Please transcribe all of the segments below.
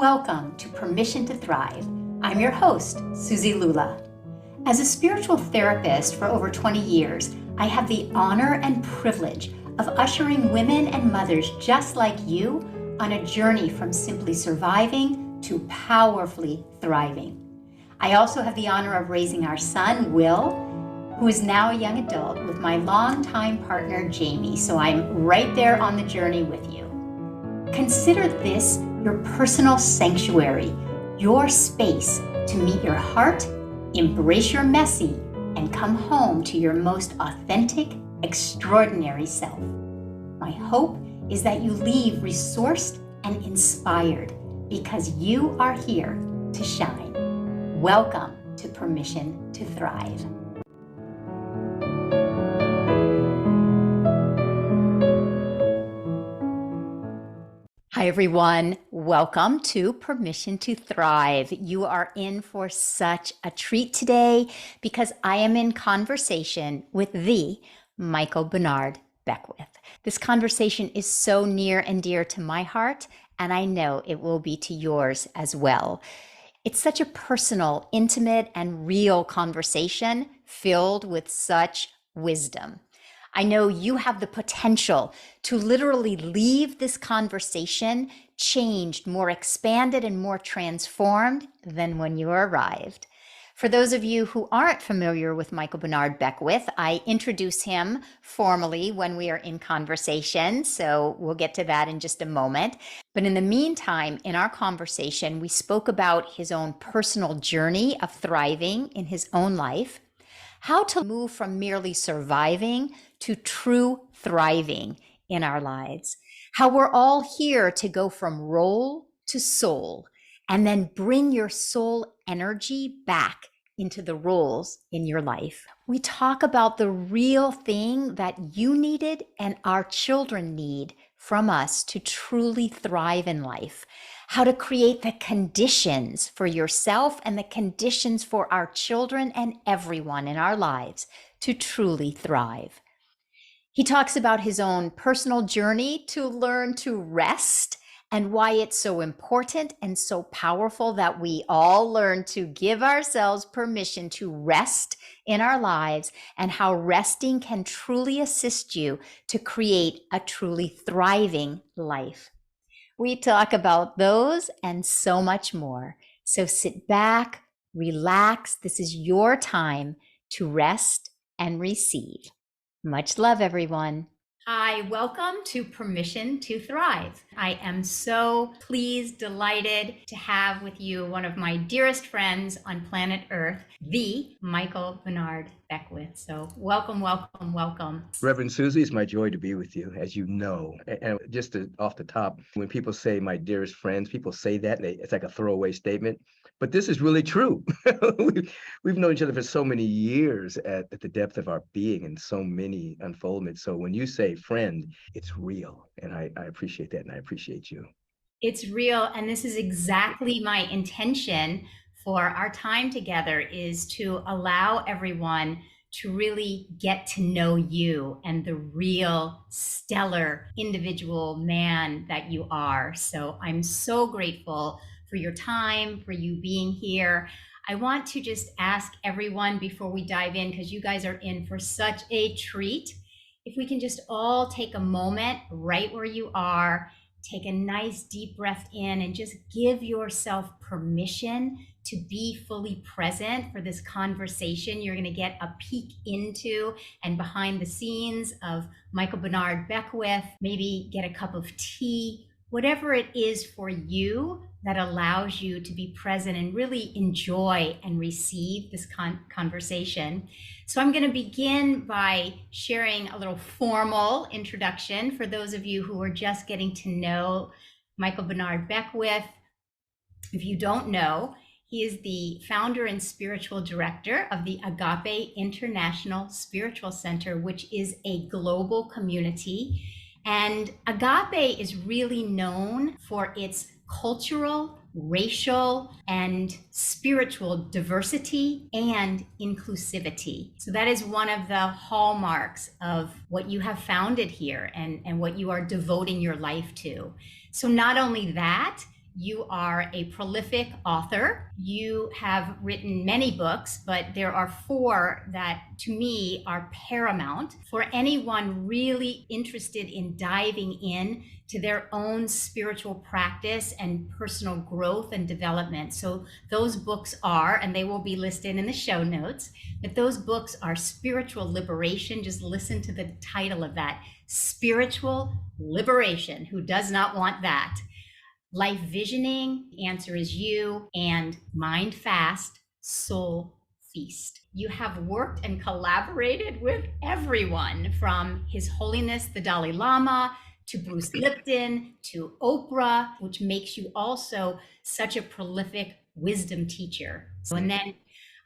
Welcome to Permission to Thrive. I'm your host, Suzi Lula. As a spiritual therapist for over 20 years, I have the honor and privilege of ushering women and mothers just like you on a journey from simply surviving to powerfully thriving. I also have the honor of raising our son, Will, who is now a young adult, with my longtime partner, Jamie, so I'm right there on the journey with you. Consider this your personal sanctuary, your space to meet your heart, embrace your messy, and come home to your most authentic, extraordinary self. My hope is that you leave resourced and inspired because you are here to shine. Welcome to Permission to Thrive. Hi, everyone. Welcome to Permission to Thrive. You are in for such a treat today because I am in conversation with the Michael Bernard Beckwith. This conversation is so near and dear to my heart, and I know it will be to yours as well. It's such a personal, intimate, and real conversation filled with such wisdom. I know you have the potential to literally leave this conversation changed, more expanded, and more transformed than when you arrived. For those of you who aren't familiar with Michael Bernard Beckwith, I introduce him formally when we are in conversation, so we'll get to that in just a moment. But in the meantime, in our conversation, we spoke about his own personal journey of thriving in his own life, how to move from merely surviving to true thriving in our lives, how we're all here to go from role to soul, and then bring your soul energy back into the roles in your life. We talk about the real thing that you needed and our children need from us to truly thrive in life, how to create the conditions for yourself and the conditions for our children and everyone in our lives to truly thrive. He talks about his own personal journey to learn to rest and why it's so important and so powerful that we all learn to give ourselves permission to rest in our lives, and how resting can truly assist you to create a truly thriving life. We talk about those and so much more. So sit back, relax. This is your time to rest and receive. Much love, everyone. Hi, welcome to Permission to Thrive. I am so pleased, delighted to have with you one of my dearest friends on planet Earth, the Michael Bernard Beckwith. So welcome, welcome, welcome. Reverend Suzi, it's my joy to be with you, as you know. And just off the top, when people say my dearest friends, people say that, and it's like a throwaway statement. But this is really true. We've known each other for so many years at the depth of our being and so many unfoldments. So when you say friend, it's real. And I appreciate that, and I appreciate you. It's real. And this is exactly my intention for our time together, is to allow everyone to really get to know you and the real stellar individual man that you are. So I'm so grateful for your time, for you being here. I want to just ask everyone before we dive in, because you guys are in for such a treat, if we can just all take a moment right where you are, take a nice deep breath in, and just give yourself permission to be fully present for this conversation. You're going to get a peek into and behind the scenes of Michael Bernard Beckwith. Maybe get a cup of tea, whatever it is for you that allows you to be present and really enjoy and receive this conversation. So I'm going to begin by sharing a little formal introduction for those of you who are just getting to know Michael Bernard Beckwith. If you don't know, he is the founder and spiritual director of the Agape International Spiritual Center, which is a global community. And Agape is really known for its cultural, racial, and spiritual diversity and inclusivity. So that is one of the hallmarks of what you have founded here and what you are devoting your life to. So not only that, You are a prolific author. You have written many books, but there are four that to me are paramount for anyone really interested in diving in to their own spiritual practice and personal growth and development. So those books are, and they will be listed in the show notes, but those books are Spiritual Liberation. Just listen to the title of that, Spiritual Liberation. Who does not want that? Life Visioning, The Answer Is You, and Mind Fast, Soul Feast. You have worked and collaborated with everyone from His Holiness the Dalai Lama to Bruce Lipton to Oprah, which makes you also such a prolific wisdom teacher. And then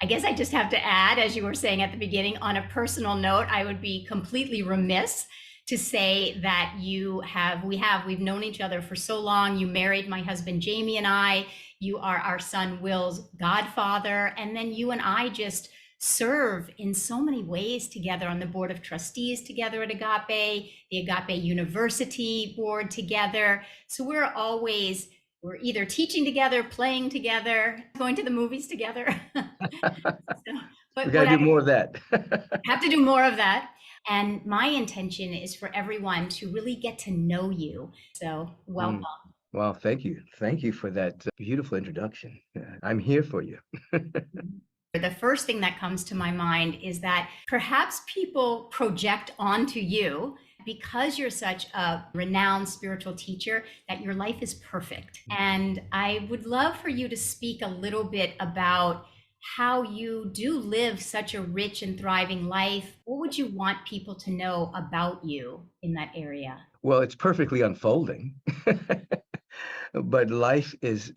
I guess I just have to add, as you were saying at the beginning, on a personal note, I would be completely remiss to say that we've known each other for so long. You married my husband Jamie and I. You are our son Will's godfather, and then you and I just serve in so many ways together on the board of trustees together at Agape, the Agape University board together. So we're either teaching together, playing together, going to the movies together. We got to do more of that. Have to do more of that. And my intention is for everyone to really get to know you. So welcome. Well, thank you. Thank you for that beautiful introduction. I'm here for you. The first thing that comes to my mind is that perhaps people project onto you, because you're such a renowned spiritual teacher, that your life is perfect. And I would love for you to speak a little bit about how you do live such a rich and thriving life. What would you want people to know about you in that area? Well, it's perfectly unfolding. But life is,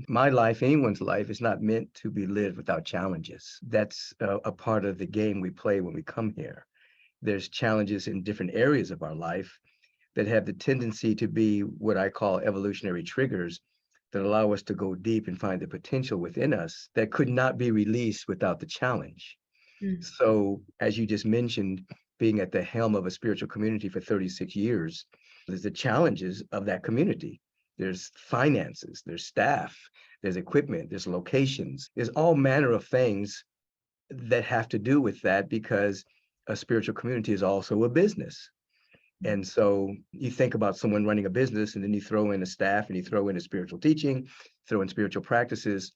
my life, anyone's life, is not meant to be lived without challenges. That's a part of the game we play when we come here. There's challenges in different areas of our life that have the tendency to be what I call evolutionary triggers that allow us to go deep and find the potential within us that could not be released without the challenge. So, as you just mentioned, being at the helm of a spiritual community for 36 years, there's the challenges of that community. There's finances, there's staff, there's equipment, there's locations, there's all manner of things that have to do with that, because a spiritual community is also a business. And so you think about someone running a business, and then you throw in a staff, and you throw in a spiritual teaching, throw in spiritual practices,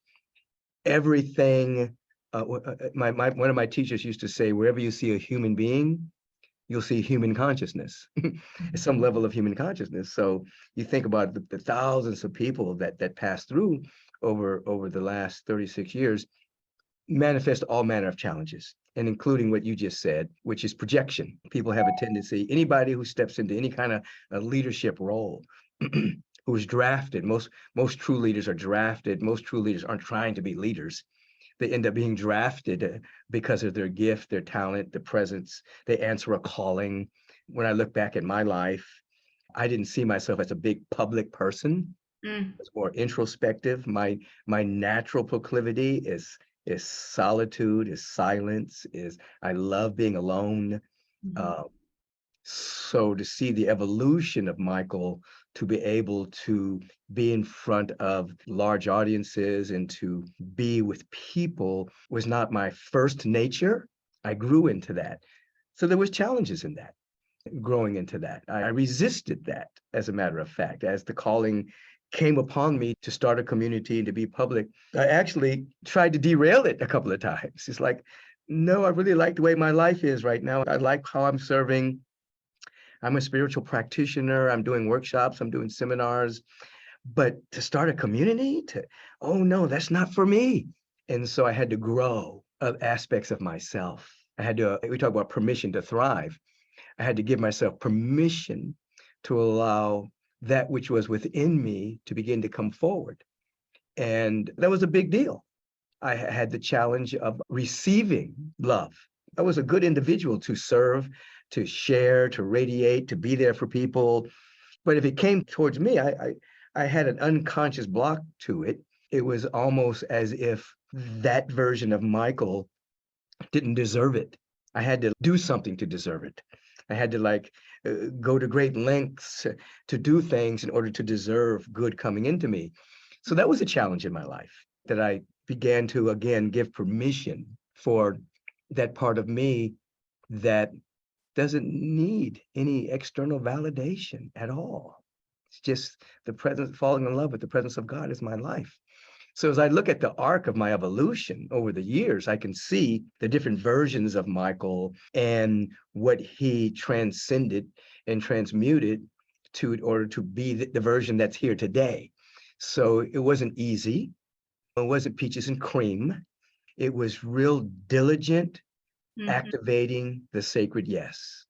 everything. One of my teachers used to say, wherever you see a human being, you'll see human consciousness, some level of human consciousness. So you think about the thousands of people that passed through over the last 36 years, manifest all manner of challenges, and including what you just said, which is projection. People have a tendency, anybody who steps into any kind of a leadership role, who is drafted, most true leaders are drafted. Most true leaders aren't trying to be leaders. They end up being drafted because of their gift, their talent, their presence. They answer a calling. When I look back at my life, I didn't see myself as a big public person. It's more introspective. My natural proclivity is solitude, is silence, is I love being alone. So to see the evolution of Michael, to be able to be in front of large audiences and to be with people, was not my first nature. I grew into that. So there was challenges in that, growing into that. I resisted that, as a matter of fact, as the calling came upon me to start a community and to be public. I actually tried to derail it a couple of times. It's like, no, I really like the way my life is right now. I like how I'm serving. I'm a spiritual practitioner. I'm doing workshops. I'm doing seminars. But to start a community, oh no, that's not for me. And so I had to grow aspects of myself. We talk about permission to thrive. I had to give myself permission to allow that which was within me to begin to come forward. And that was a big deal. I had the challenge of receiving love. I was a good individual to serve, to share, to radiate, to be there for people. But if it came towards me, I had an unconscious block to it. It was almost as if that version of Michael didn't deserve it. I had to do something to deserve it. I had to go to great lengths to do things in order to deserve good coming into me. So that was a challenge in my life, that I began to, again, give permission for that part of me that doesn't need any external validation at all. It's just the presence, falling in love with the presence of God is my life. So as I look at the arc of my evolution over the years, I can see the different versions of Michael and what he transcended and transmuted to in order to be the version that's here today. So it wasn't easy. It wasn't peaches and cream. It was real diligent, activating the sacred yes,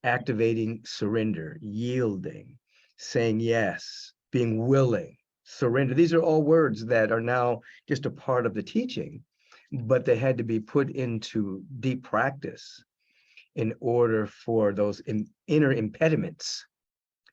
activating surrender, yielding, saying yes, being willing, surrender. These are all words that are now just a part of the teaching, but they had to be put into deep practice in order for those inner impediments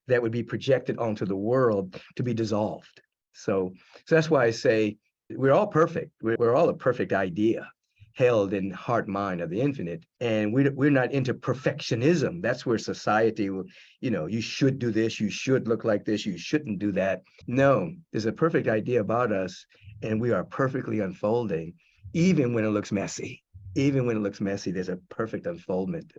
that would be projected onto the world to be dissolved. So that's why I say we're all perfect. We're all a perfect idea held in heart mind of the infinite, and we're not into perfectionism. That's where society will, you should do this, you should look like this, you shouldn't do that. No, there's a perfect idea about us, and we are perfectly unfolding, even when it looks messy. Even when it looks messy, there's a perfect unfoldment.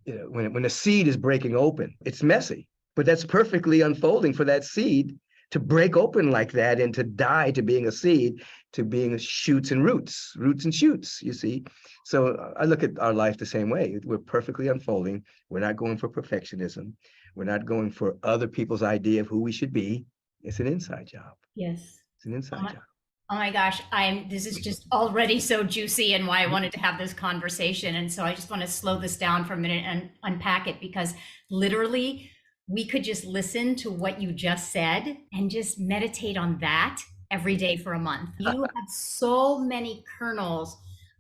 When a seed is breaking open, it's messy, but that's perfectly unfolding for that seed to break open like that and to die to being a seed, to being shoots and roots and shoots, you see. So I look at our life the same way. We're perfectly unfolding. We're not going for perfectionism. We're not going for other people's idea of who we should be. It's an inside job. Yes. It's an inside job. Oh my gosh, this is just already so juicy, and why I wanted to have this conversation. And so I just want to slow this down for a minute and unpack it, because literally we could just listen to what you just said and just meditate on that every day for a month. You have so many kernels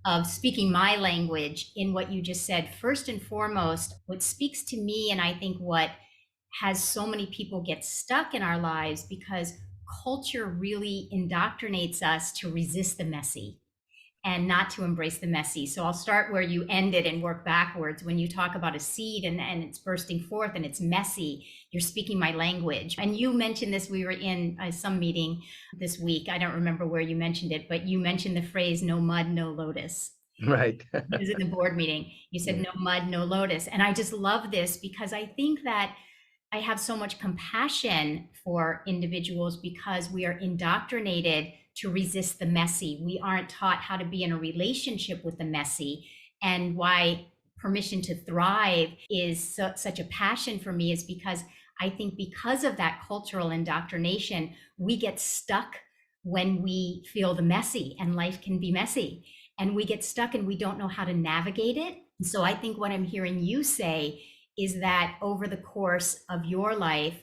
of speaking my language in what you just said. First and foremost, what speaks to me, and I think what has so many people get stuck in our lives, because culture really indoctrinates us to resist the messy and not to embrace the messy. So I'll start where you ended and work backwards. When you talk about a seed and it's bursting forth and it's messy, you're speaking my language. And you mentioned this, we were in some meeting this week. I don't remember where you mentioned it, but you mentioned the phrase, no mud, no lotus. Right. It was in the board meeting. You said, no mud, no lotus. And I just love this, because I think that I have so much compassion for individuals, because we are indoctrinated to resist the messy. We aren't taught how to be in a relationship with the messy. And why Permission to Thrive is such a passion for me is because I think because of that cultural indoctrination, we get stuck when we feel the messy, and life can be messy. And we get stuck and we don't know how to navigate it. So I think what I'm hearing you say is that over the course of your life,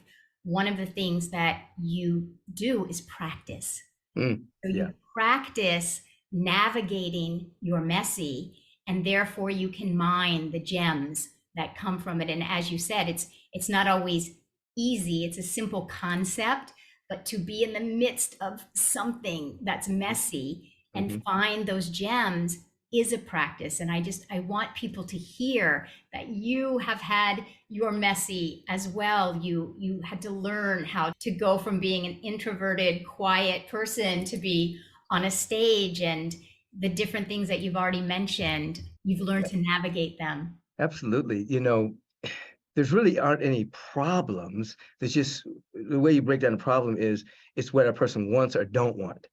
one of the things that you do is practice. So you practice navigating your messy, and therefore you can mine the gems that come from it. And as you said, it's not always easy. It's a simple concept, but to be in the midst of something that's messy and find those gems is a practice. And I want people to hear that you have had your messy as well. You had to learn how to go from being an introverted, quiet person to be on a stage, and the different things that you've already mentioned, you've learned to navigate them. Absolutely. There's really aren't any problems. There's just the way you break down a problem is it's what a person wants or don't want.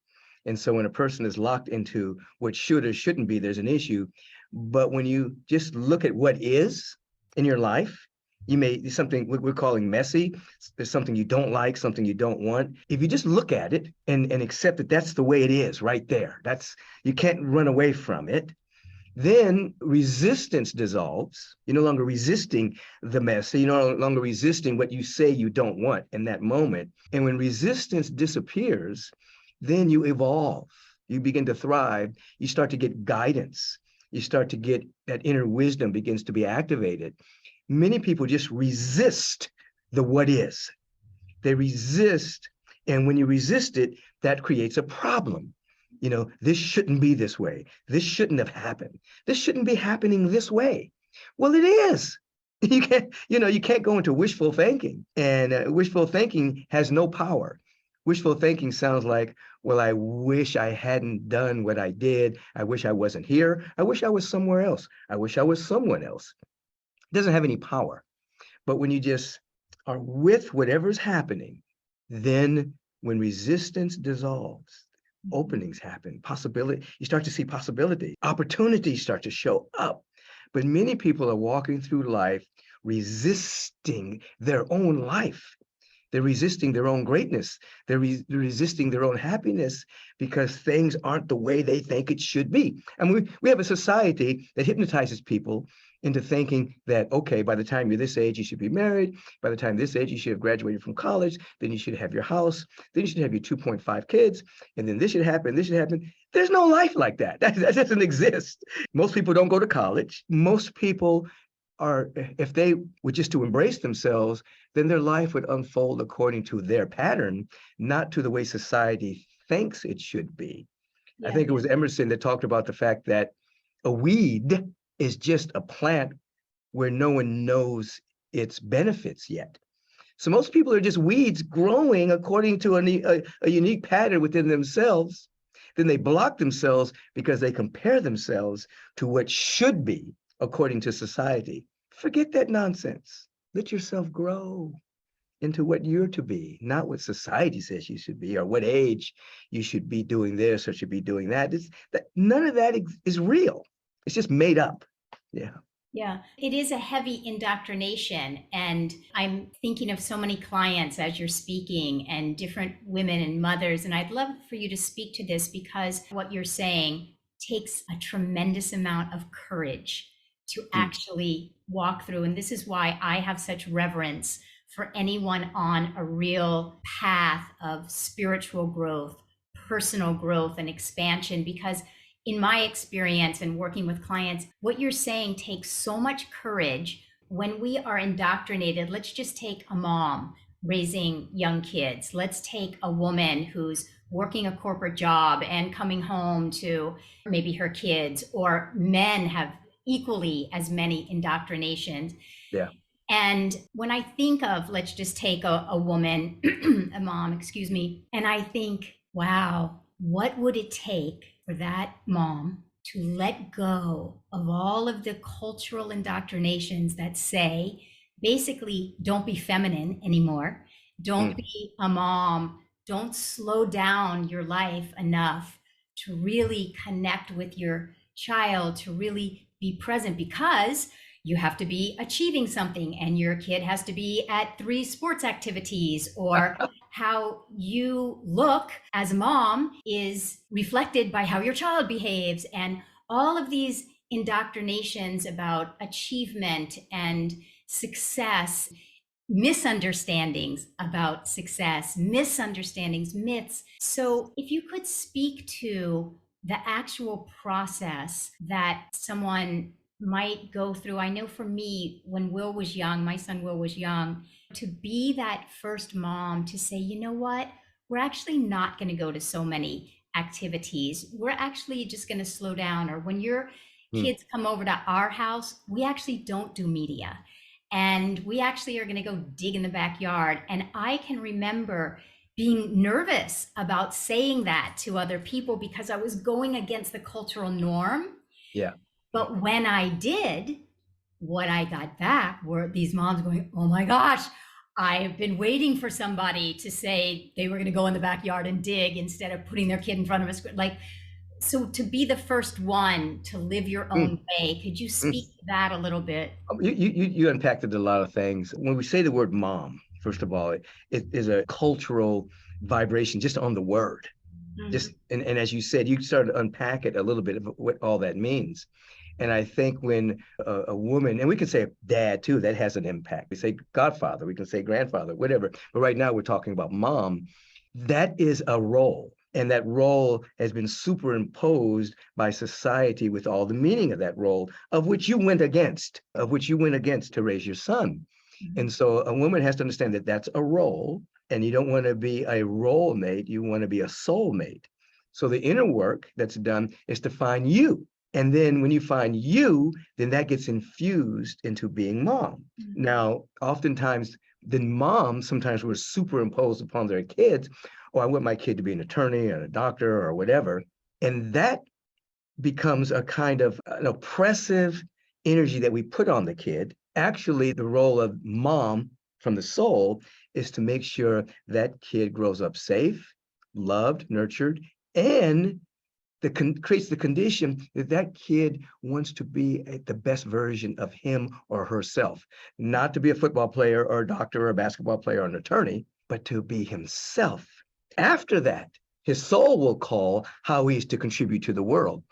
And so when a person is locked into what should or shouldn't be, there's an issue. But when you just look at what is in your life, you may something we're calling messy. There's something you don't like, something you don't want. If you just look at it and accept that that's the way it is right there, you can't run away from it. Then resistance dissolves. You're no longer resisting the mess. You're no longer resisting what you say you don't want in that moment. And when resistance disappears, then you evolve. You begin to thrive. You start to get guidance. You start to get that inner wisdom begins to be activated. Many people just resist the what is. They resist. And when you resist it, that creates a problem. This shouldn't be this way. This shouldn't have happened. This shouldn't be happening this way. Well, it is. You can't go into wishful thinking, and wishful thinking has no power. Wishful thinking sounds like, well, I wish I hadn't done what I did. I wish I wasn't here. I wish I was somewhere else. I wish I was someone else. It doesn't have any power. But when you just are with whatever's happening, then when resistance dissolves, openings happen, possibility, you start to see possibility, opportunities start to show up. But many people are walking through life resisting their own life. They're resisting their own greatness. They're resisting their own happiness because things aren't the way they think it should be. And we have a society that hypnotizes people into thinking that, okay, by the time you're this age, you should be married. By the time this age, you should have graduated from college. Then you should have your house. Then you should have your 2.5 kids. And then this should happen. This should happen. There's no life like that. That doesn't exist. Most people don't go to college. Most people are, if they were just to embrace themselves, then their life would unfold according to their pattern, not to the way society thinks it should be. Yeah. I think it was Emerson that talked about the fact that a weed is just a plant where no one knows its benefits yet. So most people are just weeds growing according to a unique pattern within themselves. Then they block themselves because they compare themselves to what should be according to society. Forget that nonsense. Let yourself grow into what you're to be, not what society says you should be, or what age you should be doing this or should be doing that. None of that is real. It's just made up. Yeah. Yeah, it is a heavy indoctrination. And I'm thinking of so many clients as you're speaking and different women and mothers. And I'd love for you to speak to this because what you're saying takes a tremendous amount of courage to actually walk through. And this is why I have such reverence for anyone on a real path of spiritual growth, personal growth, and expansion, because in my experience and working with clients, what you're saying takes so much courage. When we are indoctrinated, let's just take a mom raising young kids. Let's take a woman who's working a corporate job and coming home to maybe her kids, or men have equally as many indoctrinations. Yeah. And when I think of, let's just take a woman, a mom, excuse me, and I think, wow, what would it take for that mom to let go of all of the cultural indoctrinations that say, basically, don't be feminine anymore. Don't be a mom. Don't slow down your life enough to really connect with your child, to really be present, because you have to be achieving something and your kid has to be at 3 sports activities, or how you look as a mom is reflected by how your child behaves, and all of these indoctrinations about achievement and success, misunderstandings about success, misunderstandings, myths. So if you could speak to the actual process that someone might go through. I know for me, when Will was young, my son Will was young, to be that first mom to say, you know what, we're actually not going to go to so many activities. We're actually just going to slow down. Or when your kids come over to our house, we actually don't do media. And we actually are going to go dig in the backyard. And I can remember being nervous about saying that to other people because I was going against the cultural norm. Yeah. But when I did, what I got back were these moms going, oh my gosh, I've been waiting for somebody to say they were going to go in the backyard and dig instead of putting their kid in front of a screen. Like, so to be the first one to live your own way, could you speak to that a little bit? You unpacked a lot of things. When we say the word mom, first of all, it is a cultural vibration just on the word. Just and as you said, you started to unpack it a little bit of what all that means. And I think when a woman, and we can say dad too, that has an impact. We say godfather, we can say grandfather, whatever. But right now we're talking about mom. That is a role. And that role has been superimposed by society with all the meaning of that role, of which you went against to raise your son. And so a woman has to understand that that's a role, and you don't want to be a role mate, you want to be a soulmate. So the inner work that's done is to find you. And then when you find you, then that gets infused into being mom. Now, oftentimes, then moms sometimes were superimposed upon their kids. Oh, I want my kid to be an attorney or a doctor or whatever. And that becomes a kind of an oppressive energy that we put on the kid. Actually, the role of mom from the soul is to make sure that kid grows up safe, loved, nurtured, and creates the condition that that kid wants to be the best version of him or herself, not to be a football player or a doctor or a basketball player or an attorney, but to be himself. After that, his soul will call how he's to contribute to the world.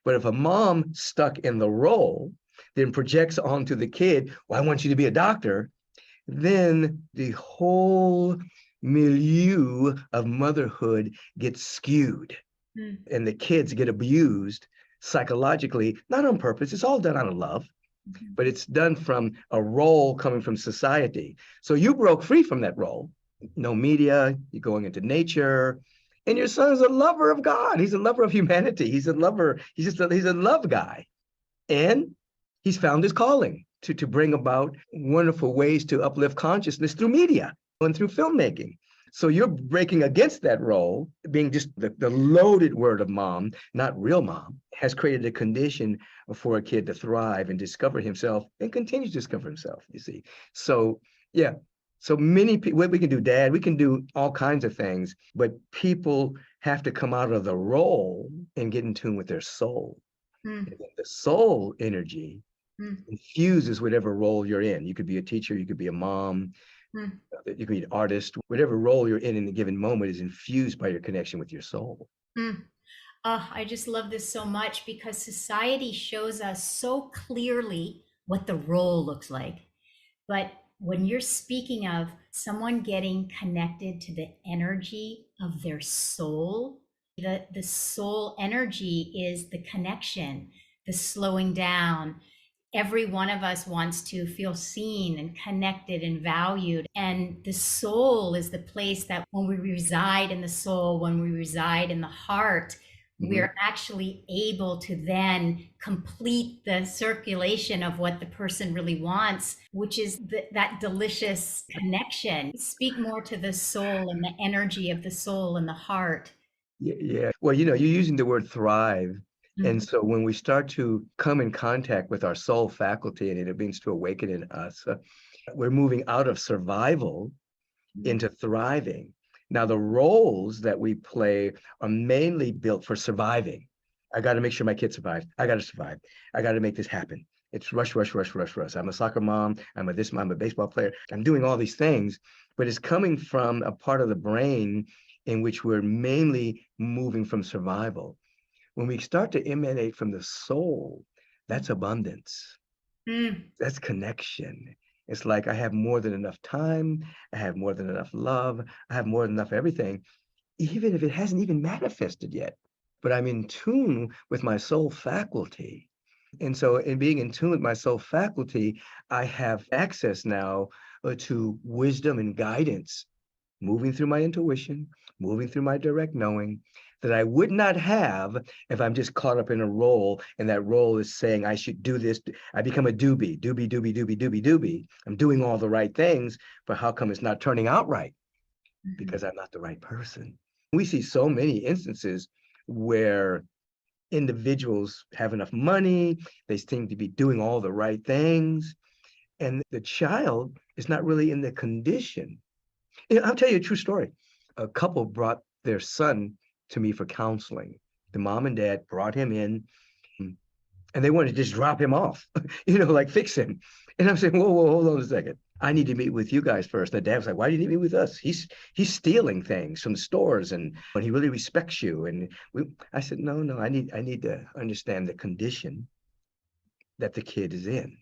But if a mom stuck in the role then projects onto the kid, well, I want you to be a doctor, then the whole milieu of motherhood gets skewed. And the kids get abused psychologically, not on purpose. It's all done out of love, but it's done from a role coming from society. So you broke free from that role. No media, you're going into nature, and your son's a lover of God. He's a lover of humanity. He's a lover. He's a love guy. And he's found his calling to bring about wonderful ways to uplift consciousness through media and through filmmaking. So you're breaking against that role, being just the loaded word of mom, not real mom, has created a condition for a kid to thrive and discover himself and continue to discover himself, you see. So, yeah. So many people, what we can do, Dad, we can do all kinds of things, but people have to come out of the role and get in tune with their soul. And the soul energy infuses whatever role you're in. You could be a teacher, you could be a mom, you could be an artist, whatever role you're in a given moment is infused by your connection with your soul. I just love this so much because society shows us so clearly what the role looks like. But when you're speaking of someone getting connected to the energy of their soul, the soul energy is the connection, the slowing down. Every one of us wants to feel seen and connected and valued. And the soul is the place that when we reside in the soul, when we reside in the heart, we're actually able to then complete the circulation of what the person really wants, which is that delicious connection. Speak more to the soul and the energy of the soul and the heart. Yeah. Well, you're using the word thrive. And so when we start to come in contact with our soul faculty and it begins to awaken in us, we're moving out of survival into thriving. Now, the roles that we play are mainly built for surviving. I got to make sure my kid survives. I got to survive. I got to make this happen. It's rush, rush, rush, rush, rush. I'm a soccer mom. I'm a baseball player. I'm doing all these things, but it's coming from a part of the brain in which we're mainly moving from survival. When we start to emanate from the soul, that's abundance. That's connection. It's like I have more than enough time. I have more than enough love. I have more than enough everything, even if it hasn't even manifested yet. But I'm in tune with my soul faculty. And so in being in tune with my soul faculty, I have access now to wisdom and guidance, moving through my intuition, moving through my direct knowing, that I would not have if I'm just caught up in a role, and that role is saying I should do this. I become a doobie. I'm doing all the right things, but how come it's not turning out right? Because I'm not the right person. We see so many instances where individuals have enough money, they seem to be doing all the right things, and the child is not really in the condition. I'll tell you a true story. A couple brought their son to me for counseling. The mom and dad brought him in and they wanted to just drop him off, like fix him. And I'm saying, whoa, hold on a second. I need to meet with you guys first. And the dad was like, why do you need to meet with us? He's stealing things from stores and he really respects you. And I said, no, I need to understand the condition that the kid is in,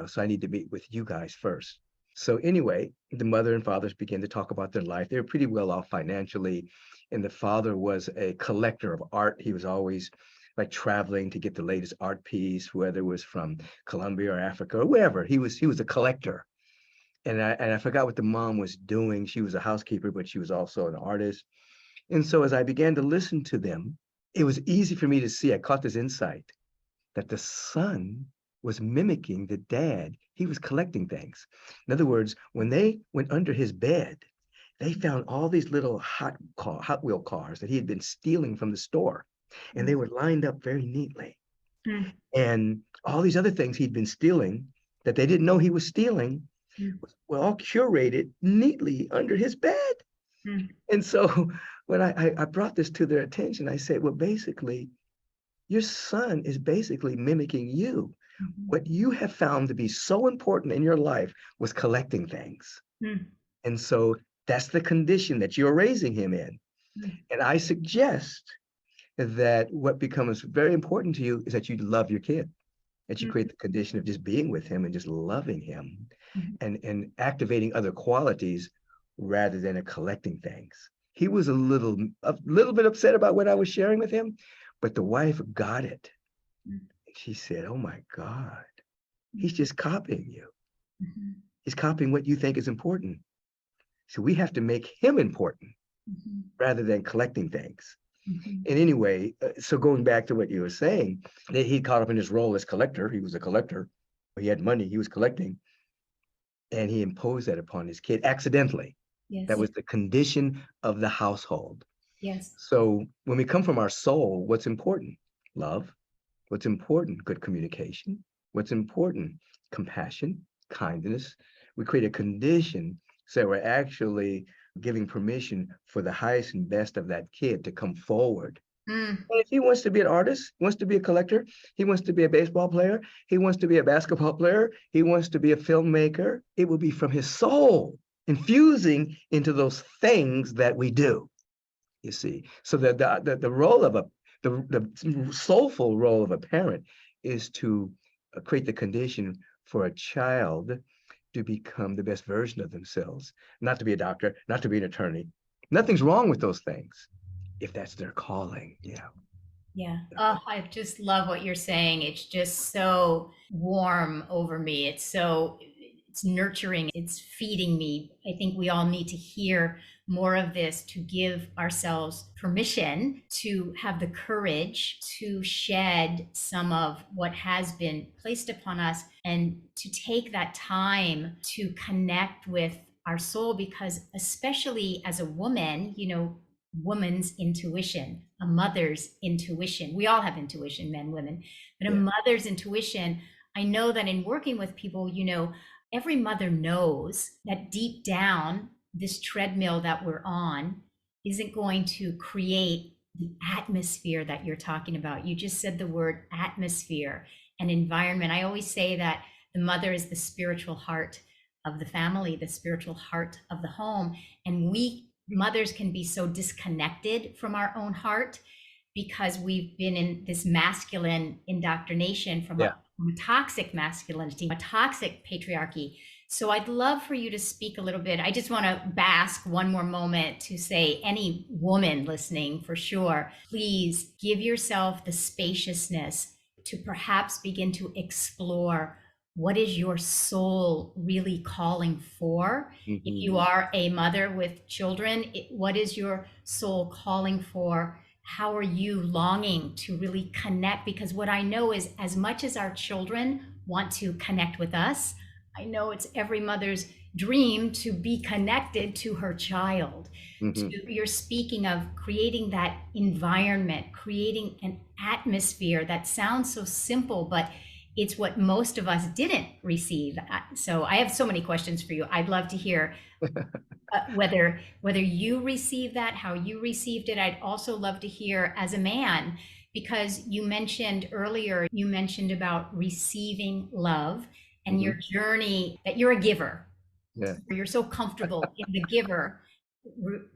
so I need to meet with you guys first. So anyway, the mother and fathers began to talk about their life. They were pretty well off financially. And the father was a collector of art. He was always like traveling to get the latest art piece, whether it was from Colombia or Africa or wherever. He was a collector. And I forgot what the mom was doing. She was a housekeeper, but she was also an artist. And so as I began to listen to them, it was easy for me to see, I caught this insight, that the son was mimicking the dad. He was collecting things. In other words, when they went under his bed, they found all these little Hot Wheel cars that he had been stealing from the store, and they were lined up very neatly. Mm. And all these other things he'd been stealing that they didn't know he was stealing Mm. were all curated neatly under his bed. Mm. And so when I brought this to their attention, I said, well, basically, your son is basically mimicking you. Mhm. What you have found to be so important in your life was collecting things. Mm. And so that's the condition that you're raising him in. Mm. And I suggest that what becomes very important to you is that you love your kid, that you Mm. create the condition of just being with him and just loving him Mhm. and activating other qualities rather than collecting things. He was a little bit upset about what I was sharing with him, but the wife got it. Mm. She said, oh my God, Mm. he's just copying you. Mhm. He's copying what you think is important. So we have to make him important Mhm. rather than collecting things. Mhm. And anyway, so going back to what you were saying, that he caught up in his role as collector. He was a collector. He had money, he was collecting, and he imposed that upon his kid accidentally. That Yes. was the condition of the household. Yes. So when we come from our soul, what's important? Love. What's important? Good communication. What's important? Compassion, kindness. We create a condition so we're actually giving permission for the highest and best of that kid to come forward. Mm. And if he wants to be an artist, he wants to be a collector, he wants to be a baseball player, he wants to be a basketball player, he wants to be a filmmaker, it will be from his soul infusing into those things that we do. You see, so the role of the soulful role of a parent is to create the condition for a child to become the best version of themselves, not to be a doctor, not to be an attorney. Nothing's wrong with those things if that's their calling. Yeah. Yeah. Oh, I just love what you're saying. It's just so warm over me. It's nurturing. It's feeding me. I think we all need to hear more of this to give ourselves permission to have the courage to shed some of what has been placed upon us and to take that time to connect with our soul, because especially as a woman, woman's intuition, a mother's intuition. We all have intuition, men, women, but a Yeah. mother's intuition. I know that in working with people, every mother knows that deep down, this treadmill that we're on isn't going to create the atmosphere that you're talking about. You just said the word atmosphere and environment. I always say that the mother is the spiritual heart of the family, the spiritual heart of the home. And we mothers can be so disconnected from our own heart because we've been in this masculine indoctrination from Yeah. from a toxic masculinity, a toxic patriarchy. So I'd love for you to speak a little bit. I just want to bask one more moment to say, any woman listening for sure, please give yourself the spaciousness to perhaps begin to explore what is your soul really calling for. If you are a mother with children, what is your soul calling for? How are you longing to really connect? Because what I know is, as much as our children want to connect with us, I know it's every mother's dream to be connected to her child. Mm-hmm. You're speaking of creating that environment, creating an atmosphere that sounds so simple, but it's what most of us didn't receive. So I have so many questions for you. I'd love to hear whether you received that, how you received it. I'd also love to hear as a man, because you mentioned earlier, you mentioned about receiving love and your journey, that you're a giver. Yeah. You're so comfortable in the giver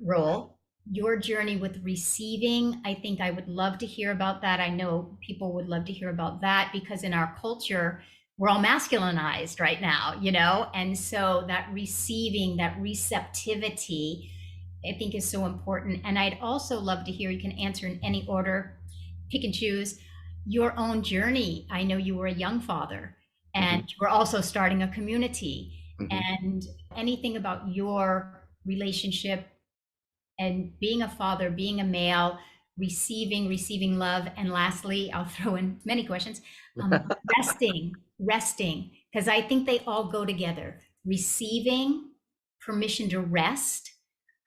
role. Your journey with receiving, I think I would love to hear about that. I know people would love to hear about that, because in our culture, we're all masculinized right now, and so that receiving, that receptivity, I think is so important. And I'd also love to hear, you can answer in any order, pick and choose, your own journey. I know you were a young father and you were also starting a community, and anything about your relationship and being a father, being a male, receiving love. And lastly, I'll throw in many questions, resting, because I think they all go together. Receiving permission to rest.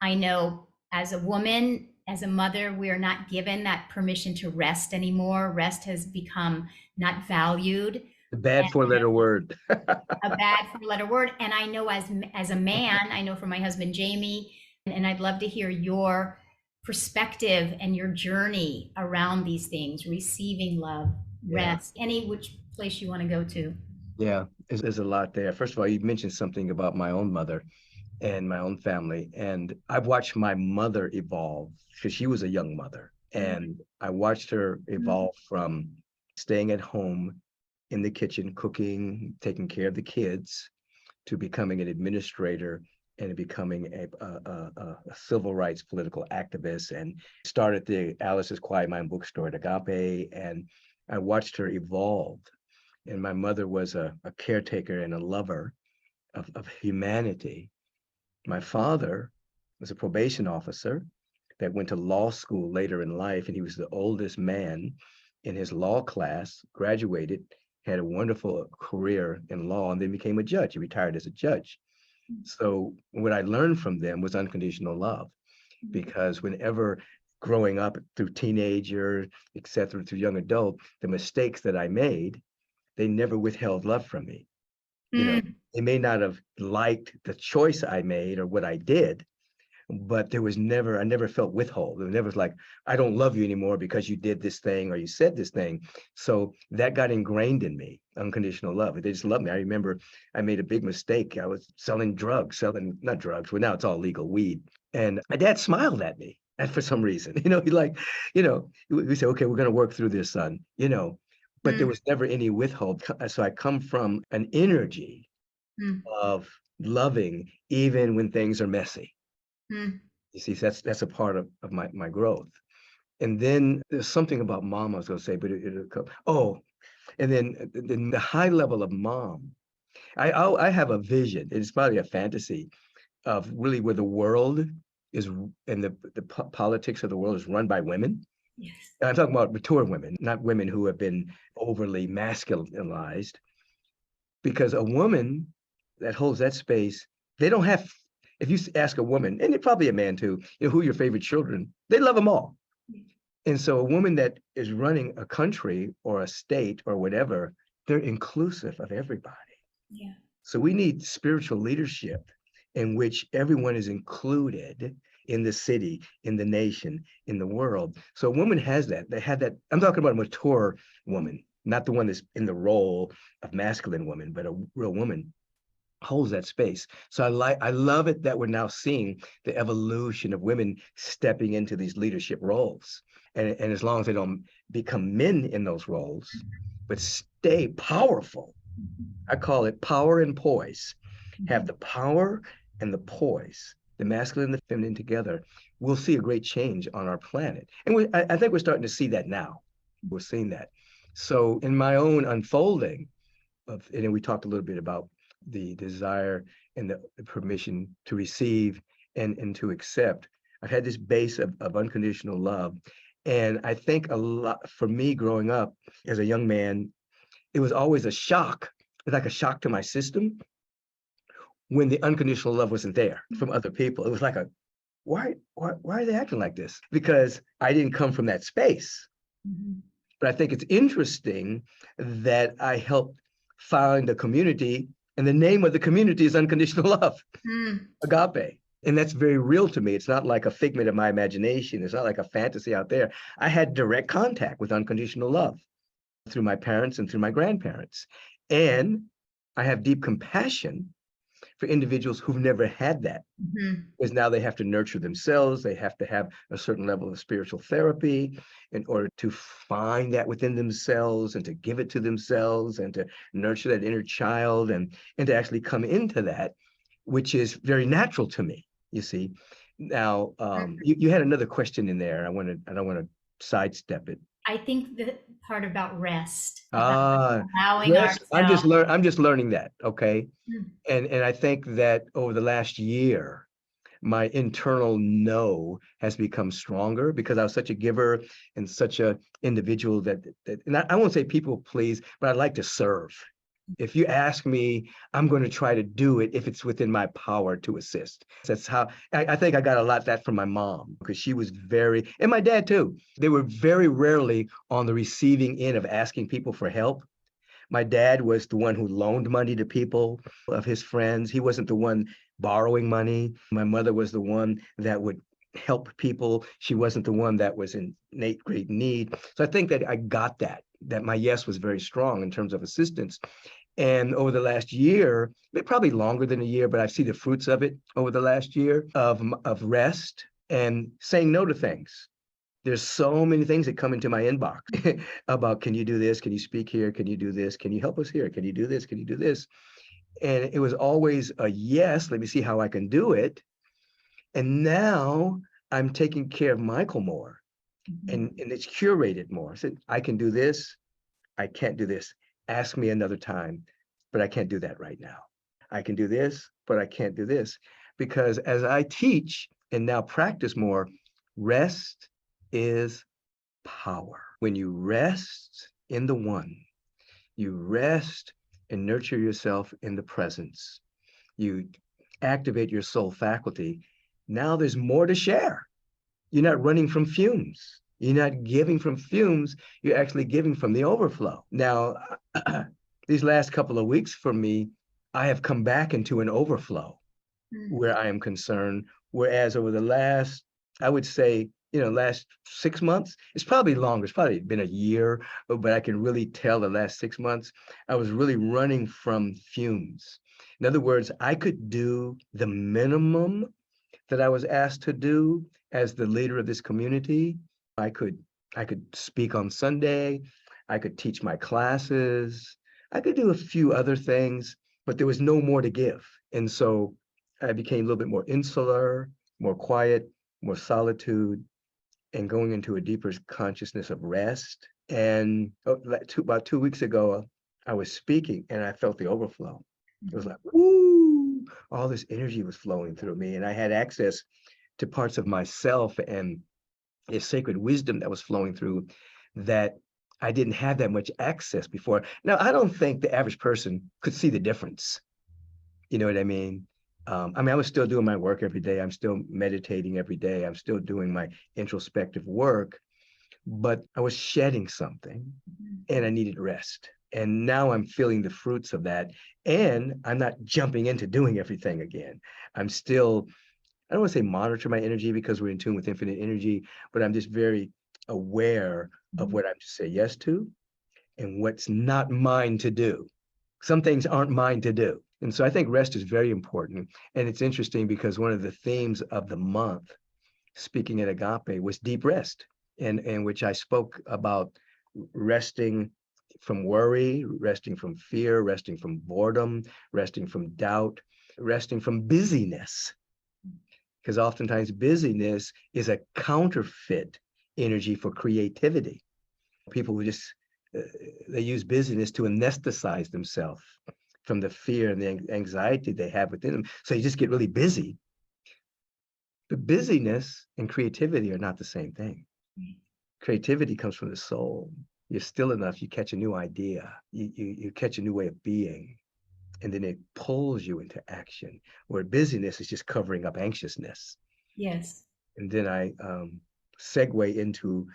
I know as a woman, as a mother, we are not given that permission to rest anymore. Rest has become not valued. The bad four-letter word. A bad four-letter word. And I know as a man, I know from my husband Jamie, and I'd love to hear your perspective and your journey around these things: receiving love, rest, any which place you want to go to. Yeah, there's a lot there. First of all, you mentioned something about my own mother and my own family, and I've watched my mother evolve because she was a young mother, and I watched her evolve from staying at home in the kitchen, cooking, taking care of the kids, to becoming an administrator and becoming a civil rights political activist, and started the Alice's Quiet Mind bookstore at Agape. And I watched her evolve. And my mother was a caretaker and a lover of humanity. My father was a probation officer that went to law school later in life, and he was the oldest man in his law class, graduated, had a wonderful career in law, and then became a judge. He retired as a judge. So what I learned from them was unconditional love, because whenever growing up through teenager, et cetera, through young adult, the mistakes that I made, they never withheld love from me. You know, they may not have liked the choice I made or what I did, but there was never, I never felt withhold. It never was like, I don't love you anymore because you did this thing or you said this thing. So that got ingrained in me, unconditional love. They just loved me. I remember I made a big mistake. I was selling not drugs, well, now it's all legal, weed. And my dad smiled at me. And for some reason, he like, we say, okay, we're going to work through this, son, but there was never any withhold. So I come from an energy of loving, even when things are messy. You see, that's a part of my growth. And then there's something about mom I was going to say, but it'll come. Oh, and then the high level of mom. I have a vision. It's probably a fantasy of really where the world is, and the politics of the world is run by women. Yes. And I'm talking about mature women, not women who have been overly masculinized. Because a woman that holds that space, they don't have. If you ask a woman, and probably a man too, who are your favorite children, they love them all. And so a woman that is running a country or a state or whatever, they're inclusive of everybody. Yeah. So we need spiritual leadership in which everyone is included in the city, in the nation, in the world. So a woman has that. They have that. I'm talking about a mature woman, not the one that's in the role of masculine woman, but a real woman holds that space. So I love it that we're now seeing the evolution of women stepping into these leadership roles. And as long as they don't become men in those roles, but stay powerful. I call it power and poise. Have the power and the poise, the masculine and the feminine together. We'll see a great change on our planet. And I think we're starting to see that now. We're seeing that. So in my own unfolding and then we talked a little bit about the desire and the permission to receive and to accept. I've had this base of unconditional love. And I think a lot for me growing up as a young man, it was always a shock. It's like a shock to my system when the unconditional love wasn't there from other people. It was like why are they acting like this? Because I didn't come from that space. But I think it's interesting that I helped find a community, and the name of the community is Unconditional Love, Agape. And that's very real to me. It's not like a figment of my imagination. It's not like a fantasy out there. I had direct contact with unconditional love through my parents and through my grandparents. And I have deep compassion for individuals who've never had that. Because now they have to nurture themselves. They have to have a certain level of spiritual therapy in order to find that within themselves and to give it to themselves and to nurture that inner child and to actually come into that, which is very natural to me, you see. Now, you had another question in there. I don't want to sidestep it. I think the part about rest, about allowing rest, ourselves. I'm just learning that, okay? And I think that over the last year, my internal no has become stronger because I was such a giver and such a individual that and I won't say people please, but I like to serve. If you ask me, I'm going to try to do it if it's within my power to assist. That's how I think I got a lot of that from my mom because she was very, and my dad too. They were very rarely on the receiving end of asking people for help. My dad was the one who loaned money to people of his friends. He wasn't the one borrowing money. My mother was the one that would help people. She wasn't the one that was in great need. So I think that I got that my yes was very strong in terms of assistance. And over the last year, probably longer than a year, but I've seen the fruits of it over the last year of rest and saying no to things. There's so many things that come into my inbox about, can you do this? Can you speak here? Can you do this? Can you help us here? Can you do this? Can you do this? And it was always a yes, let me see how I can do it. And now I'm taking care of Michael more and it's curated more. I said, I can do this. I can't do this. Ask me another time, but I can't do that right now. I can do this, but I can't do this. Because as I teach and now practice more, rest is power. When you rest in the one, you rest and nurture yourself in the presence, you activate your soul faculty. Now there's more to share. You're not running from fumes. You're not giving from fumes. You're actually giving from the overflow. Now, these last couple of weeks for me, I have come back into an overflow where I am concerned. Whereas over the last, I would say, last 6 months, it's probably longer. It's probably been a year, but I can really tell the last 6 months, I was really running from fumes. In other words, I could do the minimum that I was asked to do as the leader of this community. I could speak on Sunday. I could teach my classes. I could do a few other things, but there was no more to give. And so I became a little bit more insular, more quiet, more solitude, and going into a deeper consciousness of rest. And about 2 weeks ago, I was speaking and I felt the overflow. It was like, woo, all this energy was flowing through me. And I had access to parts of myself and a sacred wisdom that was flowing through that I didn't have that much access before. Now, I don't think the average person could see the difference. You know what I mean? I was still doing my work every day. I'm still meditating every day. I'm still doing my introspective work, but I was shedding something and I needed rest. And now I'm feeling the fruits of that. And I'm not jumping into doing everything again. I'm still, I don't want to say monitor my energy because we're in tune with infinite energy, but I'm just very aware of what I'm to say yes to and what's not mine to do. Some things aren't mine to do. And so I think rest is very important. And it's interesting because one of the themes of the month, speaking at Agape, was deep rest, in which I spoke about resting from worry, resting from fear, resting from boredom, resting from doubt, resting from busyness. Because oftentimes busyness is a counterfeit energy for creativity. People who just, they use busyness to anesthetize themselves from the fear and the anxiety they have within them. So you just get really busy. But busyness and creativity are not the same thing. Creativity comes from the soul. You're still enough, you catch a new idea, you catch a new way of being, and then it pulls you into action, where busyness is just covering up anxiousness. Yes. And then I segue into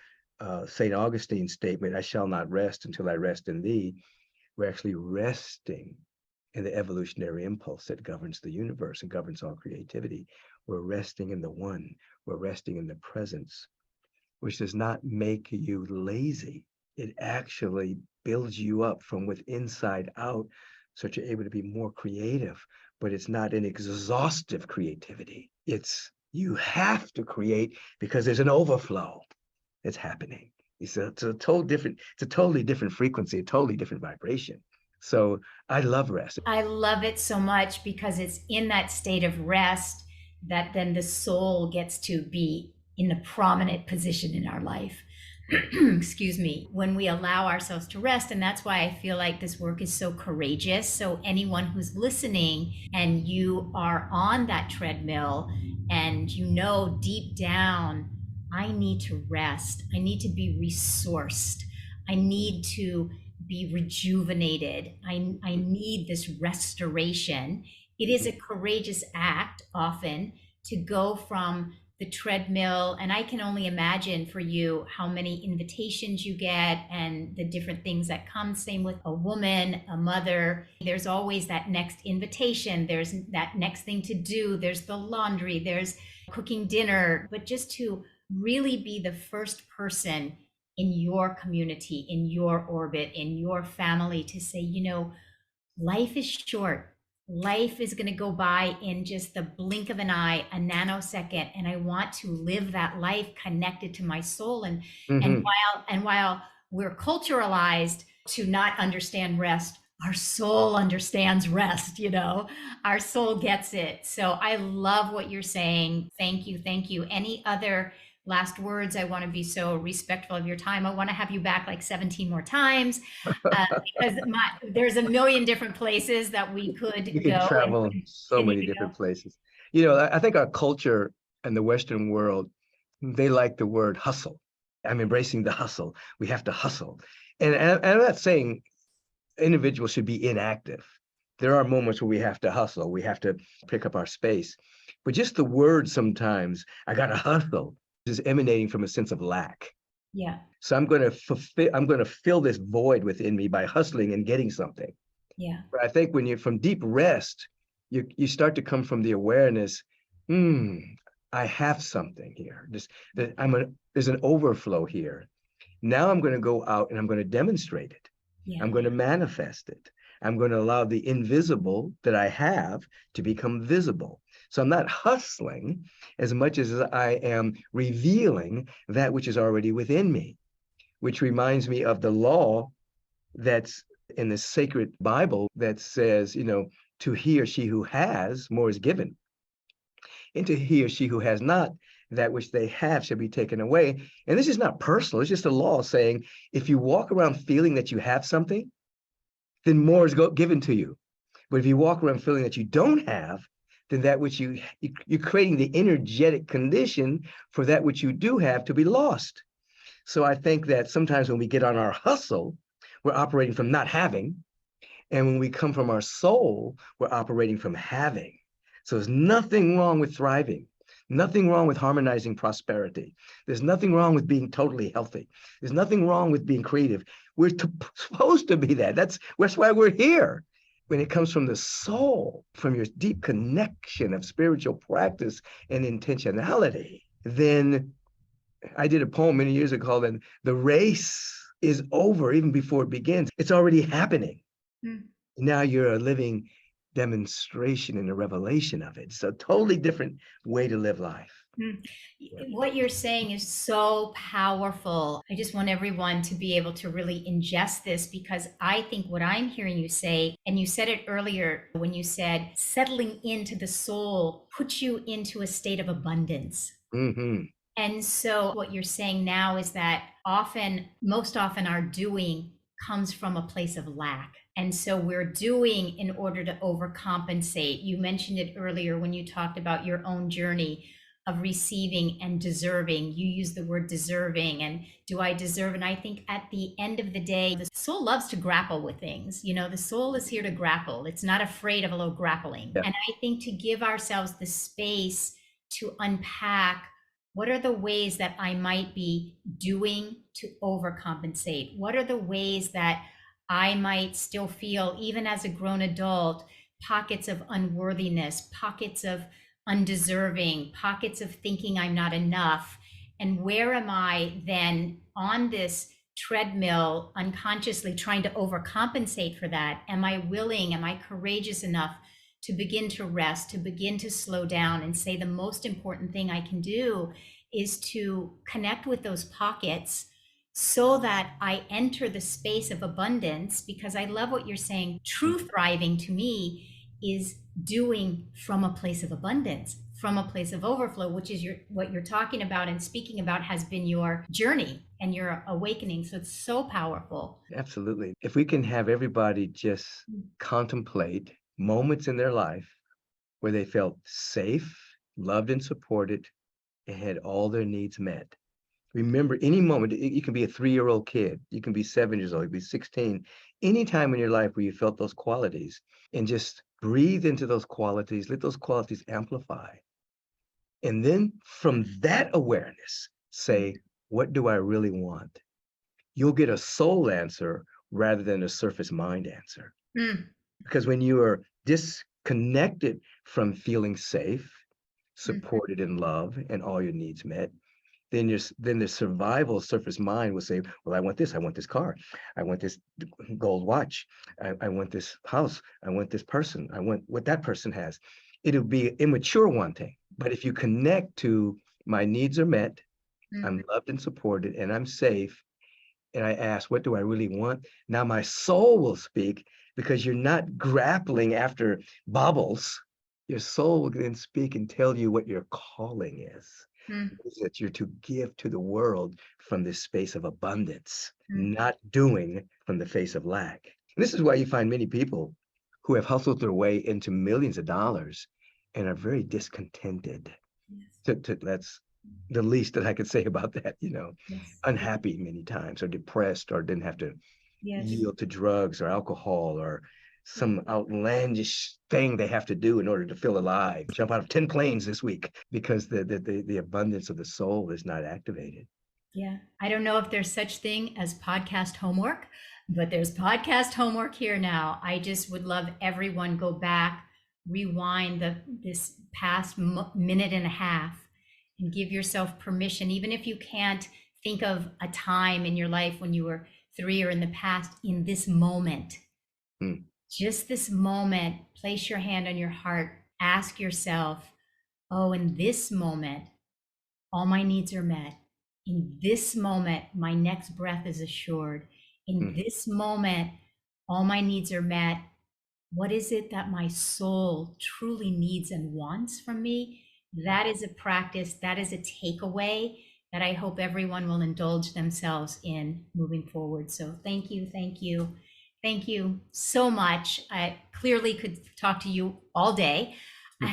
St. Augustine's statement, I shall not rest until I rest in thee. We're actually resting in the evolutionary impulse that governs the universe and governs all creativity. We're resting in the one. We're resting in the presence, which does not make you lazy. It actually builds you up from within inside out so that you're able to be more creative, but it's not an exhaustive creativity. It's you have to create because there's an overflow that's happening. It's a totally different frequency, a totally different vibration. So I love rest. I love it so much because it's in that state of rest that then the soul gets to be in the prominent position in our life. excuse me, when we allow ourselves to rest. And that's why I feel like this work is so courageous. So anyone who's listening and you are on that treadmill and you know deep down, I need to rest, I need to be resourced, I need to be rejuvenated, I need this restoration. It is a courageous act often to go from the treadmill. And I can only imagine for you how many invitations you get and the different things that come. Same with a woman, a mother. There's always that next invitation. There's that next thing to do. There's the laundry, there's cooking dinner. But just to really be the first person in your community, in your orbit, in your family to say, life is short. Life is going to go by in just the blink of an eye, a nanosecond, and I want to live that life connected to my soul. And Hmm. while we're culturalized to not understand rest, our soul understands rest. Our soul gets it. So I love what you're saying. Thank you, thank you. Any other last words? I want to be so respectful of your time. I want to have you back like 17 more times, because there's a million different places that we You could can go and travel so continue many to go. different places. I think our culture and the Western world, they like the word hustle. I'm embracing the hustle. We have to hustle. And I'm not saying individuals should be inactive. There are moments where we have to hustle. We have to pick up our space. But just the word sometimes, I got to hustle, is emanating from a sense of lack. Yeah, So I'm going to fill this void within me by hustling and getting something. yeah, But I think when you're from deep rest, you start to come from the awareness, hmm, I have something here. There's an overflow here. Now I'm going to go out and I'm going to demonstrate it. yeah. I'm going to manifest it. I'm going to allow the invisible that I have to become visible. So I'm not hustling as much as I am revealing that which is already within me, which reminds me of the law that's in the sacred Bible that says, to he or she who has, more is given. And to he or she who has not, that which they have shall be taken away. And this is not personal. It's just a law saying if you walk around feeling that you have something, then more is given to you. But if you walk around feeling that you don't have, then that which you're creating the energetic condition for that which you do have to be lost. So I think that sometimes when we get on our hustle, we're operating from not having. And when we come from our soul, we're operating from having. So there's nothing wrong with thriving, nothing wrong with harmonizing prosperity. There's nothing wrong with being totally healthy. There's nothing wrong with being creative. We're supposed to be that. That's why we're here. When it comes from the soul, from your deep connection of spiritual practice and intentionality, then I did a poem many years ago called "The Race is Over Even Before It Begins." It's already happening. Mm. Now you're a living demonstration and a revelation of it. It's a totally different way to live life. Mm. What you're saying is so powerful. I just want everyone to be able to really ingest this, because I think what I'm hearing you say, and you said it earlier when you said settling into the soul puts you into a state of abundance. Mm-hmm. And so what you're saying now is that most often our doing comes from a place of lack. And so we're doing in order to overcompensate. You mentioned it earlier when you talked about your own journey of receiving and deserving. You use the word deserving, and do I deserve? And I think at the end of the day, the soul loves to grapple with things. The soul is here to grapple. It's not afraid of a little grappling. Yeah. And I think to give ourselves the space to unpack, what are the ways that I might be doing to overcompensate? What are the ways that I might still feel, even as a grown adult, pockets of unworthiness, pockets of undeserving, pockets of thinking I'm not enough? And where am I then on this treadmill unconsciously trying to overcompensate for that? Am I courageous enough to begin to rest, to begin to slow down and say the most important thing I can do is to connect with those pockets so that I enter the space of abundance? Because I love what you're saying. True thriving to me is doing from a place of abundance, from a place of overflow, which is what you're talking about and speaking about has been your journey and your awakening. So it's so powerful. Absolutely. If we can have everybody just contemplate moments in their life where they felt safe, loved, and supported, and had all their needs met. Remember, any moment, you can be a 3-year-old kid, you can be 7 years old, you can be 16, any time in your life where you felt those qualities, and just breathe into those qualities, let those qualities amplify. And then from that awareness, say, what do I really want? You'll get a soul answer rather than a surface mind answer. Mm. Because when you are disconnected from feeling safe, supported in love, and all your needs met, then the survival surface mind will say, well, I want this car, I want this gold watch, I want this house, I want this person, I want what that person has. It'll be immature wanting. But if you connect to my needs are met, I'm loved and supported, and I'm safe, and I ask, what do I really want? Now my soul will speak, because you're not grappling after baubles. Your soul will then speak and tell you what your calling is. Is that you're to give to the world from this space of abundance, not doing from the face of lack. And this is why you find many people who have hustled their way into millions of dollars and are very discontented. That's the least that I could say about that, Yes. unhappy many times, or depressed, or didn't have to Yes. yield to drugs or alcohol or some outlandish thing they have to do in order to feel alive. Jump out of 10 planes this week because the abundance of the soul is not activated. Yeah. I don't know if there's such thing as podcast homework, but there's podcast homework here now. I just would love everyone go back, rewind this past minute and a half and give yourself permission, even if you can't think of a time in your life when you were 3 or in the past, in this moment. Just this moment, place your hand on your heart, ask yourself, oh, in this moment, all my needs are met. In this moment, my next breath is assured. In this moment, all my needs are met. What is it that my soul truly needs and wants from me? That is a practice, that is a takeaway that I hope everyone will indulge themselves in moving forward. So thank you, thank you, thank you so much. I clearly could talk to you all day. I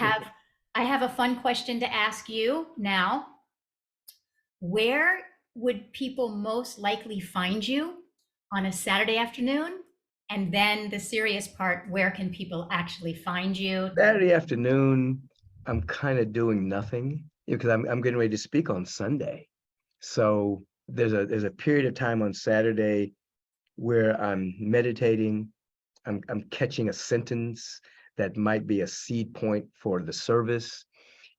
have a fun question to ask you now. Where would people most likely find you on a Saturday afternoon? And then the serious part, where can people actually find you? Saturday afternoon, I'm kind of doing nothing because I'm getting ready to speak on Sunday. So there's a period of time on Saturday where I'm meditating. I'm catching a sentence that might be a seed point for the service.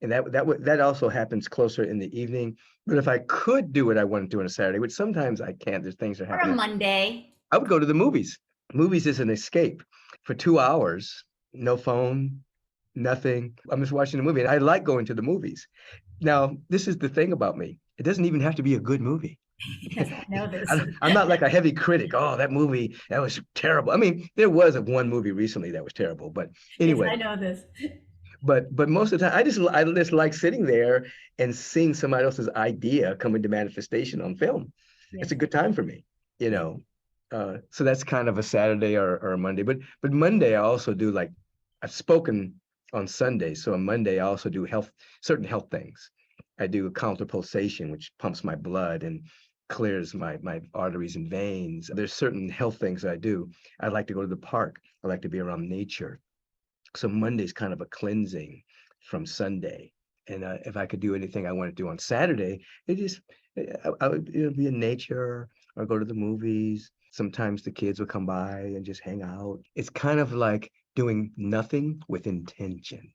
And that also happens closer in the evening. But if I could do what I want to do on a Saturday, which sometimes I can't, there's things that are Or a happening. Monday. I would go to the movies. Movies is an escape for 2 hours, no phone, nothing. I'm just watching the movie. And I like going to the movies. Now, this is the thing about me. It doesn't even have to be a good movie. Yes, I know this. I'm not like a heavy critic. Oh, that movie, that was terrible. I mean, there was one movie recently that was terrible, but anyway. Yes, I know this. But most of the time, I just like sitting there and seeing somebody else's idea come into manifestation on film. Yes. It's a good time for me, so that's kind of a Saturday or a Monday. But Monday I also do, like, I've spoken on Sunday, so on Monday I also do certain health things. I do a counter pulsation, which pumps my blood and clears my arteries and veins. There's certain health things I do. I like to go to the park. I like to be around nature. So Monday's kind of a cleansing from Sunday. And if I could do anything I want to do on Saturday, I would be in nature or go to the movies. Sometimes the kids will come by and just hang out. It's kind of like doing nothing with intention.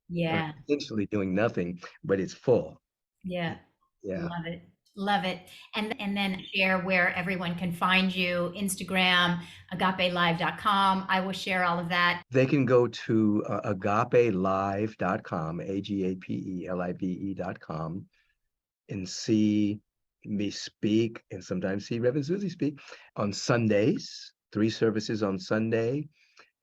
Yeah. Intentionally doing nothing, but it's full. Yeah. Yeah. Love it. Love it. And then share where everyone can find you, Instagram, agapelive.com. I will share all of that. They can go to agapelive.com, agapelive.com, and see me speak, and sometimes see Rev and Suzi speak on Sundays, 3 services on Sunday.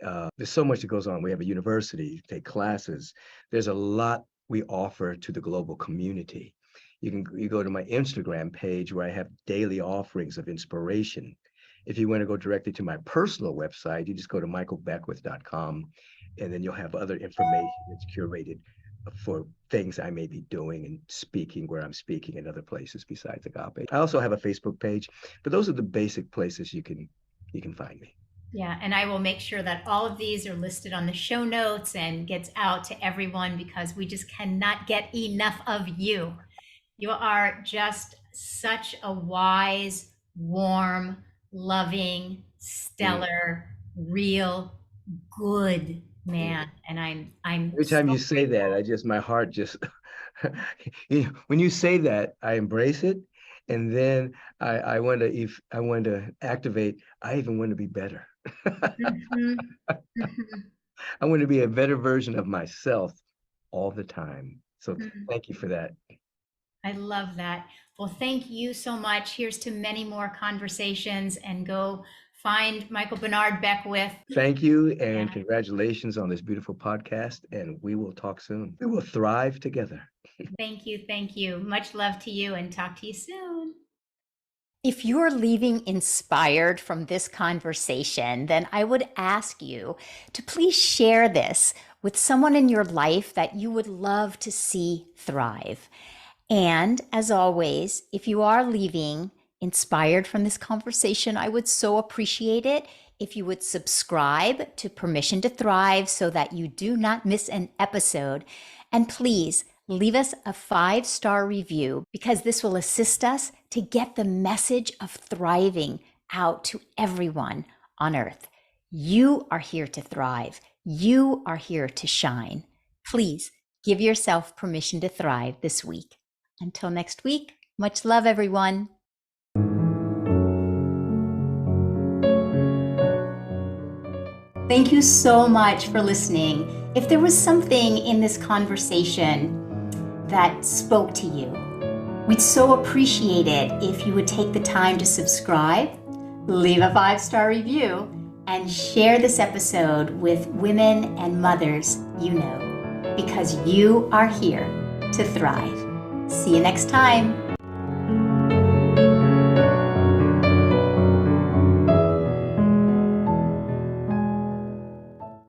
There's so much that goes on. We have a university, take classes. There's a lot we offer to the global community. You go to my Instagram page where I have daily offerings of inspiration. If you want to go directly to my personal website, you just go to michaelbeckwith.com, and then you'll have other information that's curated for things I may be doing and speaking where I'm speaking in other places besides Agape. I also have a Facebook page, but those are the basic places you can find me. Yeah, and I will make sure that all of these are listed on the show notes and gets out to everyone because we just cannot get enough of you. You are just such a wise, warm, loving, stellar, real, good man. And I'm Every time so you say that, my heart just, when you say that, I embrace it. And then I want to, if I want to activate, I even want to be better. Mhm. Mhm. I want to be a better version of myself all the time. So thank you for that. I love that. Well, thank you so much. Here's to many more conversations, and go find Michael Bernard Beckwith. Thank you, and congratulations on this beautiful podcast. And we will talk soon. We will thrive together. Thank you. Thank you. Much love to you, and talk to you soon. If you're leaving inspired from this conversation, then I would ask you to please share this with someone in your life that you would love to see thrive. And as always, if you are leaving inspired from this conversation, I would so appreciate it if you would subscribe to Permission to Thrive so that you do not miss an episode. And please leave us a 5-star review, because this will assist us to get the message of thriving out to everyone on earth. You are here to thrive. You are here to shine. Please give yourself permission to thrive this week. Until next week, much love, everyone. Thank you so much for listening. If there was something in this conversation that spoke to you, we'd so appreciate it if you would take the time to subscribe, leave a 5-star review, and share this episode with women and mothers you know, because you are here to thrive. See you next time.